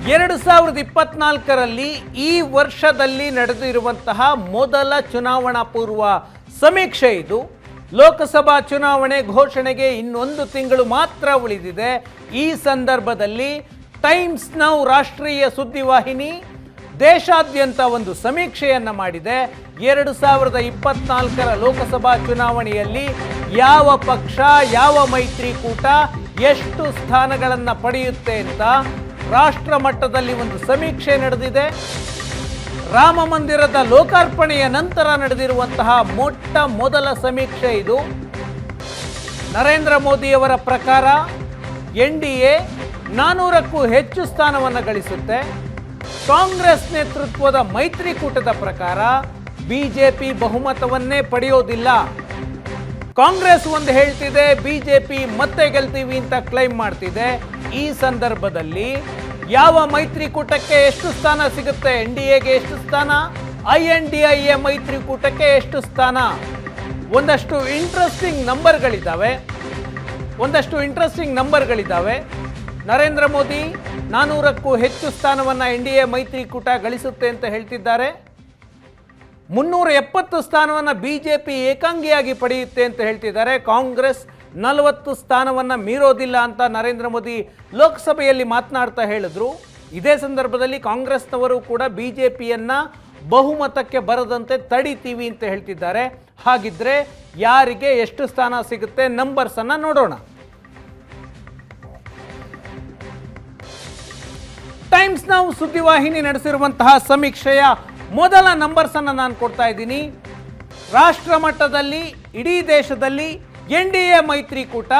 2024ರಲ್ಲಿ ಈ ವರ್ಷದಲ್ಲಿ ನಡೆದಿರುವಂತಹ ಮೊದಲ ಚುನಾವಣಾ ಪೂರ್ವ ಸಮೀಕ್ಷೆ ಇದು. ಲೋಕಸಭಾ ಚುನಾವಣೆ ಘೋಷಣೆಗೆ ಇನ್ನೊಂದು ತಿಂಗಳು ಮಾತ್ರ ಉಳಿದಿದೆ. ಈ ಸಂದರ್ಭದಲ್ಲಿ ಟೈಮ್ಸ್ ನೌ ರಾಷ್ಟ್ರೀಯ ಸುದ್ದಿವಾಹಿನಿ ದೇಶಾದ್ಯಂತ ಒಂದು ಸಮೀಕ್ಷೆಯನ್ನು ಮಾಡಿದೆ. 2024ರ ಲೋಕಸಭಾ ಚುನಾವಣೆಯಲ್ಲಿ ಯಾವ ಪಕ್ಷ, ಯಾವ ಮೈತ್ರಿಕೂಟ ಎಷ್ಟು ಸ್ಥಾನಗಳನ್ನು ಪಡೆಯುತ್ತೆ ಅಂತ ರಾಷ್ಟ್ರ ಮಟ್ಟದಲ್ಲಿ ಒಂದು ಸಮೀಕ್ಷೆ ನಡೆದಿದೆ. ರಾಮ ಮಂದಿರದ ಲೋಕಾರ್ಪಣೆಯ ನಂತರ ನಡೆದಿರುವಂತಹ ಮೊಟ್ಟ ಮೊದಲ ಸಮೀಕ್ಷೆ ಇದು. ನರೇಂದ್ರ ಮೋದಿಯವರ ಪ್ರಕಾರ NDA 400ಕ್ಕೂ ಹೆಚ್ಚು ಸ್ಥಾನವನ್ನು ಗಳಿಸುತ್ತೆ. ಕಾಂಗ್ರೆಸ್ ನೇತೃತ್ವದ ಮೈತ್ರಿಕೂಟದ ಪ್ರಕಾರ ಬಿಜೆಪಿ ಬಹುಮತವನ್ನೇ ಪಡೆಯೋದಿಲ್ಲ. ಕಾಂಗ್ರೆಸ್ ಒಂದು ಹೇಳ್ತಿದೆ, ಬಿಜೆಪಿ ಮತ್ತೆ ಗೆಲ್ತೀವಿ ಅಂತ ಕ್ಲೈಮ್ ಮಾಡ್ತಿದೆ. ಈ ಸಂದರ್ಭದಲ್ಲಿ ಯಾವ ಮೈತ್ರಿಕೂಟಕ್ಕೆ ಎಷ್ಟು ಸ್ಥಾನ ಸಿಗುತ್ತೆ, NDAಗೆ ಎಷ್ಟು ಸ್ಥಾನ, INDIA ಮೈತ್ರಿಕೂಟಕ್ಕೆ ಎಷ್ಟು ಸ್ಥಾನ, ಒಂದಷ್ಟು ಇಂಟ್ರೆಸ್ಟಿಂಗ್ ನಂಬರ್ಗಳಿದ್ದಾವೆ. ನರೇಂದ್ರ ಮೋದಿ 400ಕ್ಕೂ ಹೆಚ್ಚು ಸ್ಥಾನವನ್ನು NDA ಮೈತ್ರಿಕೂಟ ಗಳಿಸುತ್ತೆ ಅಂತ ಹೇಳ್ತಿದ್ದಾರೆ. 370 ಸ್ಥಾನವನ್ನು ಬಿಜೆಪಿ ಏಕಾಂಗಿಯಾಗಿ ಪಡೆಯುತ್ತೆ ಅಂತ ಹೇಳ್ತಿದ್ದಾರೆ. ಕಾಂಗ್ರೆಸ್ 40 ಸ್ಥಾನವನ್ನು ಮೀರೋದಿಲ್ಲ ಅಂತ ನರೇಂದ್ರ ಮೋದಿ ಲೋಕಸಭೆಯಲ್ಲಿ ಮಾತನಾಡ್ತಾ ಹೇಳಿದ್ರು. ಇದೇ ಸಂದರ್ಭದಲ್ಲಿ ಕಾಂಗ್ರೆಸ್ನವರು ಕೂಡ ಬಿಜೆಪಿಯನ್ನು ಬಹುಮತಕ್ಕೆ ಬರದಂತೆ ತಡಿತೀವಿ ಅಂತ ಹೇಳ್ತಿದ್ದಾರೆ. ಹಾಗಿದ್ರೆ ಯಾರಿಗೆ ಎಷ್ಟು ಸ್ಥಾನ ಸಿಗುತ್ತೆ, ನಂಬರ್ಸನ್ನು ನೋಡೋಣ. ಟೈಮ್ಸ್ ನೌ ಸುದ್ದಿವಾಹಿನಿ ನಡೆಸಿರುವಂತಹ ಸಮೀಕ್ಷೆಯ ಮೊದಲ ನಂಬರ್ಸನ್ನು ನಾನು ಕೊಡ್ತಾ ಇದ್ದೀನಿ. ರಾಷ್ಟ್ರ ಮಟ್ಟದಲ್ಲಿ ಇಡೀ ದೇಶದಲ್ಲಿ NDA ಮೈತ್ರಿಕೂಟ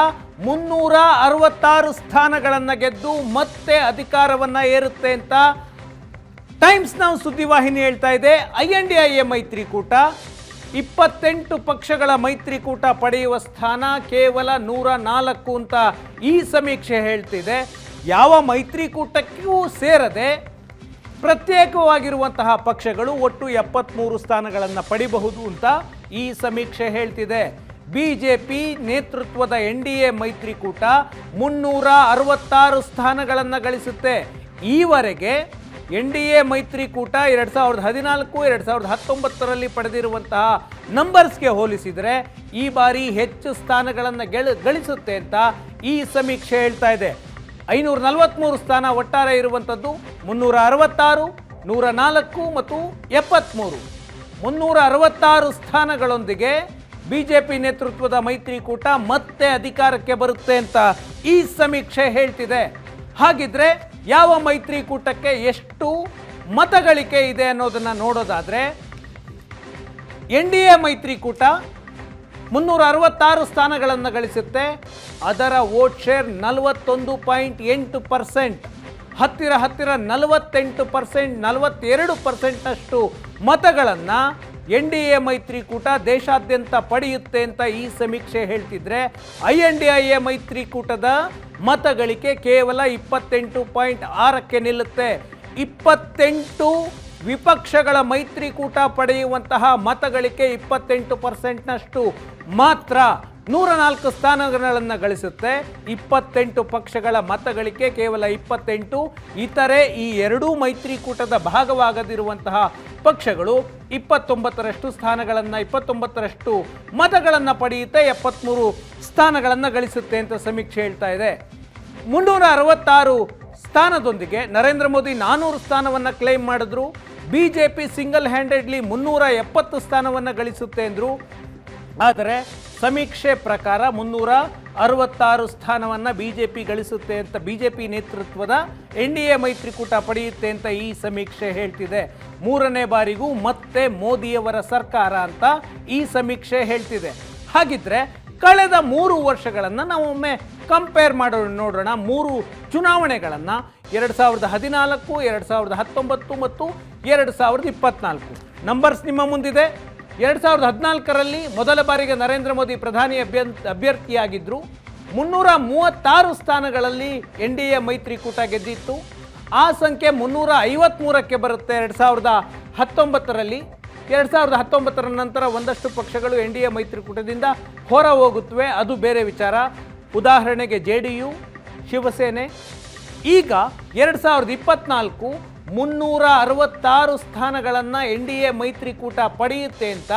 366 ಸ್ಥಾನಗಳನ್ನು ಗೆದ್ದು ಮತ್ತೆ ಅಧಿಕಾರವನ್ನು ಏರುತ್ತೆ ಅಂತ ಟೈಮ್ಸ್ ನೌ ಸುದ್ದಿವಾಹಿನಿ ಹೇಳ್ತಾ ಇದೆ. INDIA ಮೈತ್ರಿಕೂಟ 28 ಪಕ್ಷಗಳ ಮೈತ್ರಿಕೂಟ ಪಡೆಯುವ ಸ್ಥಾನ ಕೇವಲ 104 ಅಂತ ಈ ಸಮೀಕ್ಷೆ ಹೇಳ್ತಿದೆ. ಯಾವ ಮೈತ್ರಿಕೂಟಕ್ಕೂ ಸೇರದೆ ಪ್ರತ್ಯೇಕವಾಗಿರುವಂತಹ ಪಕ್ಷಗಳು ಒಟ್ಟು 73 ಸ್ಥಾನಗಳನ್ನು ಪಡಿಬಹುದು ಅಂತ ಈ ಸಮೀಕ್ಷೆ ಹೇಳ್ತಿದೆ. ಬಿಜೆಪಿ ನೇತೃತ್ವದ NDA ಮೈತ್ರಿಕೂಟ 366 ಸ್ಥಾನಗಳನ್ನು ಗಳಿಸುತ್ತೆ. ಈವರೆಗೆ NDA ಮೈತ್ರಿಕೂಟ 2014, 2019ರಲ್ಲಿ ಪಡೆದಿರುವಂತಹ ನಂಬರ್ಸ್ಗೆ ಹೋಲಿಸಿದರೆ ಈ ಬಾರಿ ಹೆಚ್ಚು ಸ್ಥಾನಗಳನ್ನು ಗಳಿಸುತ್ತೆ ಅಂತ ಈ ಸಮೀಕ್ಷೆ ಹೇಳ್ತಾ ಇದೆ. 543 ಸ್ಥಾನ ಒಟ್ಟಾರೆ ಇರುವಂಥದ್ದು 366, 104 ಮತ್ತು 73. 366 ಸ್ಥಾನಗಳೊಂದಿಗೆ ಬಿಜೆಪಿ ನೇತೃತ್ವದ ಮೈತ್ರಿಕೂಟ ಮತ್ತೆ ಅಧಿಕಾರಕ್ಕೆ ಬರುತ್ತೆ ಅಂತ ಈ ಸಮೀಕ್ಷೆ ಹೇಳ್ತಿದೆ. ಹಾಗಿದ್ರೆ ಯಾವ ಮೈತ್ರಿಕೂಟಕ್ಕೆ ಎಷ್ಟು ಮತಗಳಿಕೆ ಇದೆ ಅನ್ನೋದನ್ನು ನೋಡೋದಾದರೆ NDA ಮೈತ್ರಿಕೂಟ 366 ಸ್ಥಾನಗಳನ್ನು ಗಳಿಸುತ್ತೆ. ಅದರ ವೋಟ್ ಶೇರ್ 41.8%. ಹತ್ತಿರ 48%, 42%ನಷ್ಟು ಮತಗಳನ್ನು NDA ಮೈತ್ರಿಕೂಟ ದೇಶಾದ್ಯಂತ ಪಡೆಯುತ್ತೆ ಅಂತ ಈ ಸಮೀಕ್ಷೆ ಹೇಳ್ತಿದ್ರೆ INDIA ಮೈತ್ರಿಕೂಟದ ಮತಗಳಿಕೆ ಕೇವಲ 28.6ಕ್ಕೆ ನಿಲ್ಲುತ್ತೆ. 28 ವಿಪಕ್ಷಗಳ ಮೈತ್ರಿಕೂಟ ಪಡೆಯುವಂತಹ ಮತಗಳಿಕೆ 28%ನಷ್ಟು ಮಾತ್ರ. 104 ಸ್ಥಾನಗಳನ್ನು ಗಳಿಸುತ್ತೆ. 28 ಪಕ್ಷಗಳ ಮತಗಳಿಕೆ ಕೇವಲ 28. ಇತರೆ ಈ ಎರಡೂ ಮೈತ್ರಿಕೂಟದ ಭಾಗವಾಗದಿರುವಂತಹ ಪಕ್ಷಗಳು 29ರಷ್ಟು ಸ್ಥಾನಗಳನ್ನು 29ರಷ್ಟು ಮತಗಳನ್ನು ಪಡೆಯುತ್ತೆ. 73 ಸ್ಥಾನಗಳನ್ನು ಗಳಿಸುತ್ತೆ ಅಂತ ಸಮೀಕ್ಷೆ ಹೇಳ್ತಾ ಇದೆ. 366 ಸ್ಥಾನದೊಂದಿಗೆ ನರೇಂದ್ರ ಮೋದಿ 400 ಸ್ಥಾನವನ್ನು ಕ್ಲೈಮ್ ಮಾಡಿದ್ರು. ಬಿಜೆಪಿ ಸಿಂಗಲ್ ಹ್ಯಾಂಡೆಡ್ಲಿ 370 ಸ್ಥಾನವನ್ನು ಗಳಿಸುತ್ತೆ ಎಂದರು. ಆದರೆ ಸಮೀಕ್ಷೆ ಪ್ರಕಾರ 366 ಸ್ಥಾನವನ್ನು ಬಿಜೆಪಿ ಗಳಿಸುತ್ತೆ ಅಂತ, ಬಿಜೆಪಿ ನೇತೃತ್ವದ NDA ಮೈತ್ರಿಕೂಟ ಪಡೆಯುತ್ತೆ ಅಂತ ಈ ಸಮೀಕ್ಷೆ ಹೇಳ್ತಿದೆ. 3ನೇ ಬಾರಿಗೂ ಮತ್ತೆ ಮೋದಿಯವರ ಸರ್ಕಾರ ಅಂತ ಈ ಸಮೀಕ್ಷೆ ಹೇಳ್ತಿದೆ. ಹಾಗಿದ್ರೆ ಕಳೆದ 3 ವರ್ಷಗಳನ್ನು ನಾವು ಒಮ್ಮೆ ಕಂಪೇರ್ ನೋಡೋಣ. 3 ಚುನಾವಣೆಗಳನ್ನು 2014, 2019 ಮತ್ತು 2024 ನಂಬರ್ಸ್ ನಿಮ್ಮ ಮುಂದಿದೆ. 2014ರಲ್ಲಿ ಮೊದಲ ಬಾರಿಗೆ ನರೇಂದ್ರ ಮೋದಿ ಪ್ರಧಾನಿ ಅಭ್ಯರ್ಥಿಯಾಗಿದ್ದರು. 336 ಸ್ಥಾನಗಳಲ್ಲಿ NDA ಮೈತ್ರಿಕೂಟ ಗೆದ್ದಿತ್ತು. ಆ ಸಂಖ್ಯೆ 353ಕ್ಕೆ ಬರುತ್ತೆ 2019ರಲ್ಲಿ. 2019ರ ನಂತರ ಒಂದಷ್ಟು ಪಕ್ಷಗಳು NDA ಮೈತ್ರಿಕೂಟದಿಂದ ಹೊರ ಹೋಗುತ್ತವೆ, ಅದು ಬೇರೆ ವಿಚಾರ. ಉದಾಹರಣೆಗೆ JDU, ಶಿವಸೇನೆ, ಈಗ 2024 366 ಸ್ಥಾನಗಳನ್ನು NDA ಮೈತ್ರಿಕೂಟ ಪಡೆಯುತ್ತೆ ಅಂತ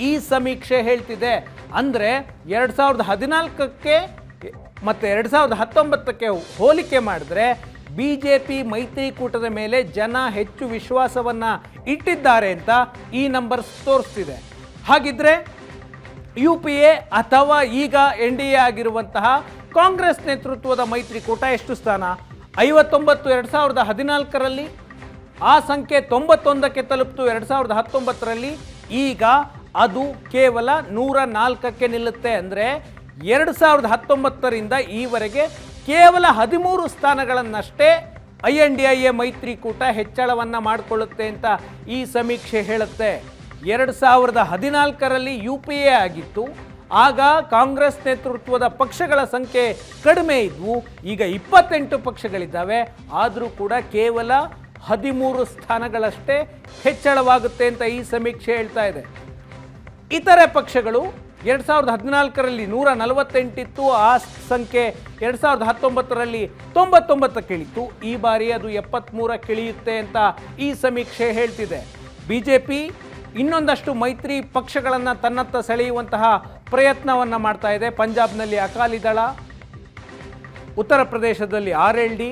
ಈ ಸಮೀಕ್ಷೆ ಹೇಳ್ತಿದೆ. ಅಂದರೆ 2014ಕ್ಕೆ ಮತ್ತು 2019ಕ್ಕೆ ಹೋಲಿಕೆ ಮಾಡಿದ್ರೆ BJP ಮೈತ್ರಿಕೂಟದ ಮೇಲೆ ಜನ ಹೆಚ್ಚು ವಿಶ್ವಾಸವನ್ನು ಇಟ್ಟಿದ್ದಾರೆ ಅಂತ ಈ ನಂಬರ್ಸ್ ತೋರಿಸ್ತಿದೆ. ಹಾಗಿದ್ರೆ UPA ಅಥವಾ ಈಗ NDA ಆಗಿರುವಂತಹ ಕಾಂಗ್ರೆಸ್ ನೇತೃತ್ವದ ಮೈತ್ರಿಕೂಟ ಎಷ್ಟು ಸ್ಥಾನ? 59 2014ರಲ್ಲಿ, ಆ ಸಂಖ್ಯೆ 91ಕ್ಕೆ ತಲುಪಿತು 2019ರಲ್ಲಿ. ಈಗ ಅದು ಕೇವಲ 104ಕ್ಕೆ ನಿಲ್ಲುತ್ತೆ. ಅಂದರೆ 2019ರಿಂದ ಈವರೆಗೆ ಕೇವಲ 13 ಸ್ಥಾನಗಳನ್ನಷ್ಟೇ INDIA ಮೈತ್ರಿಕೂಟ ಹೆಚ್ಚಳವನ್ನು ಮಾಡಿಕೊಳ್ಳುತ್ತೆ ಅಂತ ಈ ಸಮೀಕ್ಷೆ ಹೇಳುತ್ತೆ. 2014ರಲ್ಲಿ UPA ಆಗಿತ್ತು, ಆಗ ಕಾಂಗ್ರೆಸ್ ನೇತೃತ್ವದ ಪಕ್ಷಗಳ ಸಂಖ್ಯೆ ಕಡಿಮೆ ಇದ್ವು. ಈಗ 28 ಪಕ್ಷಗಳಿದ್ದಾವೆ, ಆದರೂ ಕೂಡ ಕೇವಲ 13 ಸ್ಥಾನಗಳಷ್ಟೇ ಹೆಚ್ಚಳವಾಗುತ್ತೆ ಅಂತ ಈ ಸಮೀಕ್ಷೆ ಹೇಳ್ತಾ ಇದೆ. ಇತರೆ ಪಕ್ಷಗಳು 2014ರಲ್ಲಿ 148 ಇತ್ತು, ಆ ಸಂಖ್ಯೆ 2019ರಲ್ಲಿ 99ಕ್ಕೆ ಇಳಿತು. ಈ ಬಾರಿ ಅದು 73ಕ್ಕೆ ಇಳಿಯುತ್ತೆ ಅಂತ ಈ ಸಮೀಕ್ಷೆ ಹೇಳ್ತಿದೆ. BJP ಇನ್ನೊಂದಷ್ಟು ಮೈತ್ರಿ ಪಕ್ಷಗಳನ್ನು ತನ್ನತ್ತ ಸೆಳೆಯುವಂತಹ ಪ್ರಯತ್ನವನ್ನು ಮಾಡ್ತಾ ಇದೆ. ಪಂಜಾಬ್ನಲ್ಲಿ ಅಕಾಲಿ ದಳ, ಉತ್ತರ ಪ್ರದೇಶದಲ್ಲಿ RLD,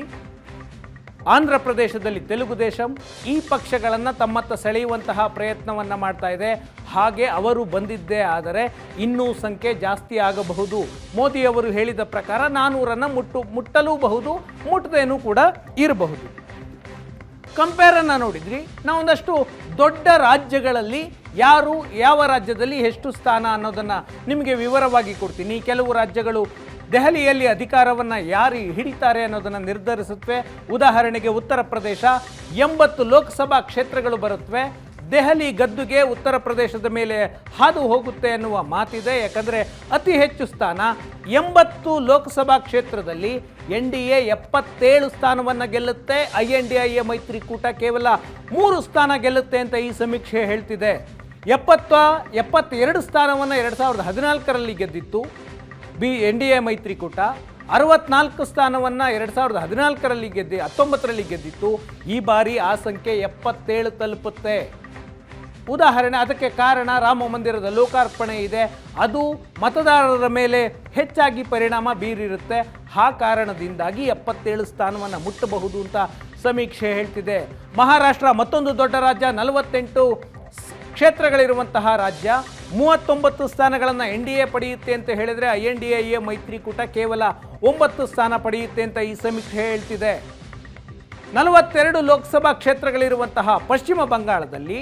ಆಂಧ್ರ ಪ್ರದೇಶದಲ್ಲಿ ತೆಲುಗು ದೇಶಂ, ಈ ಪಕ್ಷಗಳನ್ನು ತಮ್ಮತ್ತ ಸೆಳೆಯುವಂತಹ ಪ್ರಯತ್ನವನ್ನು ಮಾಡ್ತಾ ಇದೆ. ಹಾಗೆ ಅವರು ಬಂದಿದ್ದೇ ಆದರೆ ಇನ್ನೂ ಸಂಖ್ಯೆ ಜಾಸ್ತಿ ಆಗಬಹುದು. ಮೋದಿಯವರು ಹೇಳಿದ ಪ್ರಕಾರ 400ನ್ನು ಮುಟ್ಟಲೂಬಹುದು, ಮುಟ್ಟದೇನೂ ಕೂಡ ಇರಬಹುದು. ಕಂಪೇರನ್ನು ನೋಡಿದ್ರಿ, ನಾವೊಂದಷ್ಟು ದೊಡ್ಡ ರಾಜ್ಯಗಳಲ್ಲಿ ಯಾರು ಯಾವ ರಾಜ್ಯದಲ್ಲಿ ಎಷ್ಟು ಸ್ಥಾನ ಅನ್ನೋದನ್ನು ನಿಮಗೆ ವಿವರವಾಗಿ ಕೊಡ್ತೀನಿ. ಕೆಲವು ರಾಜ್ಯಗಳು ದೆಹಲಿಯಲ್ಲಿ ಅಧಿಕಾರವನ್ನು ಯಾರು ಹಿಡಿತಾರೆ ಅನ್ನೋದನ್ನು ನಿರ್ಧರಿಸುತ್ತವೆ. ಉದಾಹರಣೆಗೆ ಉತ್ತರ ಪ್ರದೇಶ 80 ಲೋಕಸಭಾ ಕ್ಷೇತ್ರಗಳು ಬರುತ್ತವೆ. ದೆಹಲಿ ಗದ್ದುಗೆ ಉತ್ತರ ಪ್ರದೇಶದ ಮೇಲೆ ಹಾದು ಹೋಗುತ್ತೆ ಅನ್ನುವ ಮಾತಿದೆ. ಯಾಕಂದರೆ ಅತಿ ಹೆಚ್ಚು ಸ್ಥಾನ 80 ಲೋಕಸಭಾ ಕ್ಷೇತ್ರದಲ್ಲಿ NDA 77 ಸ್ಥಾನವನ್ನು ಗೆಲ್ಲುತ್ತೆ. INDIA ಮೈತ್ರಿಕೂಟ ಕೇವಲ 3 ಸ್ಥಾನ ಗೆಲ್ಲುತ್ತೆ ಅಂತ ಈ ಸಮೀಕ್ಷೆ ಹೇಳ್ತಿದೆ. 72 ಸ್ಥಾನವನ್ನು 2014ರಲ್ಲಿ ಗೆದ್ದಿತ್ತು NDA ಮೈತ್ರಿಕೂಟ. 64 ಸ್ಥಾನವನ್ನು 2014ರಲ್ಲಿ 19ರಲ್ಲಿ ಗೆದ್ದಿತ್ತು. ಈ ಬಾರಿ ಆ ಸಂಖ್ಯೆ 77 ತಲುಪುತ್ತೆ. ಉದಾಹರಣೆ, ಅದಕ್ಕೆ ಕಾರಣ ರಾಮ ಮಂದಿರದ ಲೋಕಾರ್ಪಣೆ ಇದೆ, ಅದು ಮತದಾರರ ಮೇಲೆ ಹೆಚ್ಚಾಗಿ ಪರಿಣಾಮ ಬೀರಿರುತ್ತೆ. ಆ ಕಾರಣದಿಂದಾಗಿ 77 ಸ್ಥಾನವನ್ನು ಮುಟ್ಟಬಹುದು ಅಂತ ಸಮೀಕ್ಷೆ ಹೇಳ್ತಿದೆ. ಮಹಾರಾಷ್ಟ್ರ ಮತ್ತೊಂದು ದೊಡ್ಡ ರಾಜ್ಯ, 48 ಕ್ಷೇತ್ರಗಳಿರುವಂತಹ ರಾಜ್ಯ, 39 ಸ್ಥಾನಗಳನ್ನು NDA ಪಡೆಯುತ್ತೆ ಅಂತ ಹೇಳಿದರೆ INDIA ಮೈತ್ರಿಕೂಟ ಕೇವಲ 9 ಸ್ಥಾನ ಪಡೆಯುತ್ತೆ ಅಂತ ಈ ಸಮೀಕ್ಷೆ ಹೇಳ್ತಿದೆ. 42 ಲೋಕಸಭಾ ಕ್ಷೇತ್ರಗಳಿರುವಂತಹ ಪಶ್ಚಿಮ ಬಂಗಾಳದಲ್ಲಿ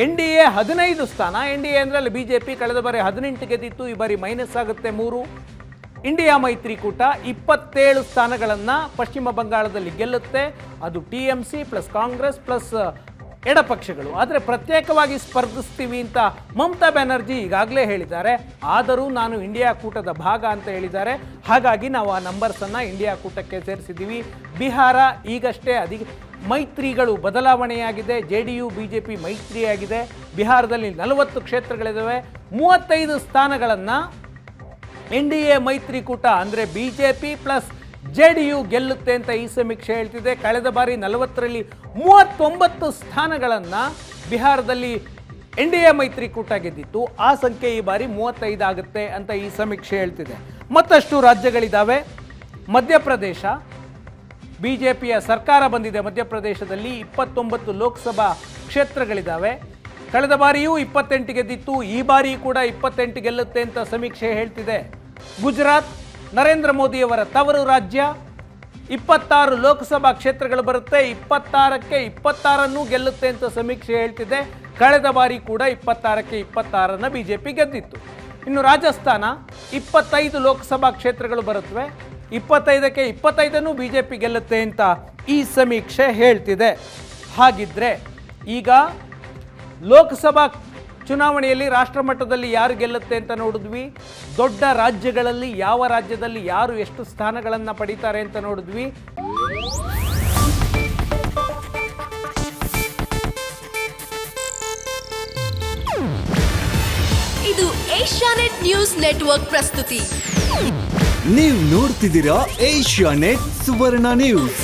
NDA 15 ಸ್ಥಾನ. NDA ಅಂದರೆ ಅಲ್ಲಿ BJP ಕಳೆದ ಬಾರಿ 18 ಗೆದ್ದಿತ್ತು, ಈ ಬಾರಿ ಮೈನಸ್ ಆಗುತ್ತೆ 3. ಇಂಡಿಯಾ ಮೈತ್ರಿಕೂಟ 27 ಸ್ಥಾನಗಳನ್ನು ಪಶ್ಚಿಮ ಬಂಗಾಳದಲ್ಲಿ ಗೆಲ್ಲುತ್ತೆ. ಅದು TMC ಪ್ಲಸ್ ಕಾಂಗ್ರೆಸ್ ಪ್ಲಸ್ ಎಡಪಕ್ಷಗಳು. ಆದರೆ ಪ್ರತ್ಯೇಕವಾಗಿ ಸ್ಪರ್ಧಿಸ್ತೀವಿ ಅಂತ ಮಮತಾ ಬ್ಯಾನರ್ಜಿ ಈಗಾಗಲೇ ಹೇಳಿದ್ದಾರೆ. ಆದರೂ ನಾನು ಇಂಡಿಯಾ ಕೂಟದ ಭಾಗ ಅಂತ ಹೇಳಿದ್ದಾರೆ. ಹಾಗಾಗಿ ನಾವು ಆ ನಂಬರ್ಸನ್ನು ಇಂಡಿಯಾ ಕೂಟಕ್ಕೆ ಸೇರಿಸಿದ್ದೀವಿ. ಬಿಹಾರ ಈಗಷ್ಟೇ ಮೈತ್ರಿಗಳು ಬದಲಾವಣೆಯಾಗಿದೆ. JDU BJP ಮೈತ್ರಿಯಾಗಿದೆ. ಬಿಹಾರದಲ್ಲಿ 40 ಕ್ಷೇತ್ರಗಳಿದ್ದಾವೆ. 35 ಸ್ಥಾನಗಳನ್ನು NDA ಮೈತ್ರಿಕೂಟ ಅಂದರೆ BJP ಪ್ಲಸ್ JDU ಗೆಲ್ಲುತ್ತೆ ಅಂತ ಈ ಸಮೀಕ್ಷೆ ಹೇಳ್ತಿದೆ. ಕಳೆದ ಬಾರಿ 40ರಲ್ಲಿ 39 ಸ್ಥಾನಗಳನ್ನು ಬಿಹಾರದಲ್ಲಿ NDA ಮೈತ್ರಿಕೂಟ ಗೆದ್ದಿತ್ತು. ಆ ಸಂಖ್ಯೆ ಈ ಬಾರಿ 35 ಆಗುತ್ತೆ ಅಂತ ಈ ಸಮೀಕ್ಷೆ ಹೇಳ್ತಿದೆ. ಮತ್ತಷ್ಟು ರಾಜ್ಯಗಳಿದ್ದಾವೆ. ಮಧ್ಯಪ್ರದೇಶ, BJPಯ ಸರ್ಕಾರ ಬಂದಿದೆ. ಮಧ್ಯಪ್ರದೇಶದಲ್ಲಿ 29 ಲೋಕಸಭಾ ಕ್ಷೇತ್ರಗಳಿದ್ದಾವೆ. ಕಳೆದ ಬಾರಿಯೂ 28 ಗೆದ್ದಿತ್ತು, ಈ ಬಾರಿ ಕೂಡ 28 ಗೆಲ್ಲುತ್ತೆ ಅಂತ ಸಮೀಕ್ಷೆ ಹೇಳ್ತಿದೆ. ಗುಜರಾತ್, ನರೇಂದ್ರ ಮೋದಿಯವರ ತವರು ರಾಜ್ಯ, 26 ಲೋಕಸಭಾ ಕ್ಷೇತ್ರಗಳು ಬರುತ್ತೆ. 26ಕ್ಕೆ 26 ಗೆಲ್ಲುತ್ತೆ ಅಂತ ಸಮೀಕ್ಷೆ ಹೇಳ್ತಿದೆ. ಕಳೆದ ಬಾರಿ ಕೂಡ 26ಕ್ಕೆ 26 BJP ಗೆದ್ದಿತ್ತು. ಇನ್ನು ರಾಜಸ್ಥಾನ 25 ಲೋಕಸಭಾ ಕ್ಷೇತ್ರಗಳು ಬರುತ್ತವೆ. 25ಕ್ಕೆ 25 BJP ಗೆಲ್ಲುತ್ತೆ ಅಂತ ಈ ಸಮೀಕ್ಷೆ ಹೇಳ್ತಿದೆ. ಹಾಗಿದ್ರೆ ಈಗ ಲೋಕಸಭಾ ಚುನಾವಣೆಯಲ್ಲಿ ರಾಷ್ಟ್ರ ಮಟ್ಟದಲ್ಲಿ ಯಾರು ಗೆಲ್ಲುತ್ತೆ ಅಂತ ನೋಡಿದ್ವಿ. ದೊಡ್ಡ ರಾಜ್ಯಗಳಲ್ಲಿ ಯಾವ ರಾಜ್ಯದಲ್ಲಿ ಯಾರು ಎಷ್ಟು ಸ್ಥಾನಗಳನ್ನು ಪಡೀತಾರೆ ಅಂತ ನೋಡಿದ್ವಿ. ಇದು ಏಷ್ಯಾನೆಟ್ ನ್ಯೂಸ್ ನೆಟ್ವರ್ಕ್ ಪ್ರಸ್ತುತಿ. ನೀವು ನೋಡ್ತಿದ್ದೀರಾ ಏಷ್ಯಾ ನೆಟ್ ಸುವರ್ಣ ನ್ಯೂಸ್.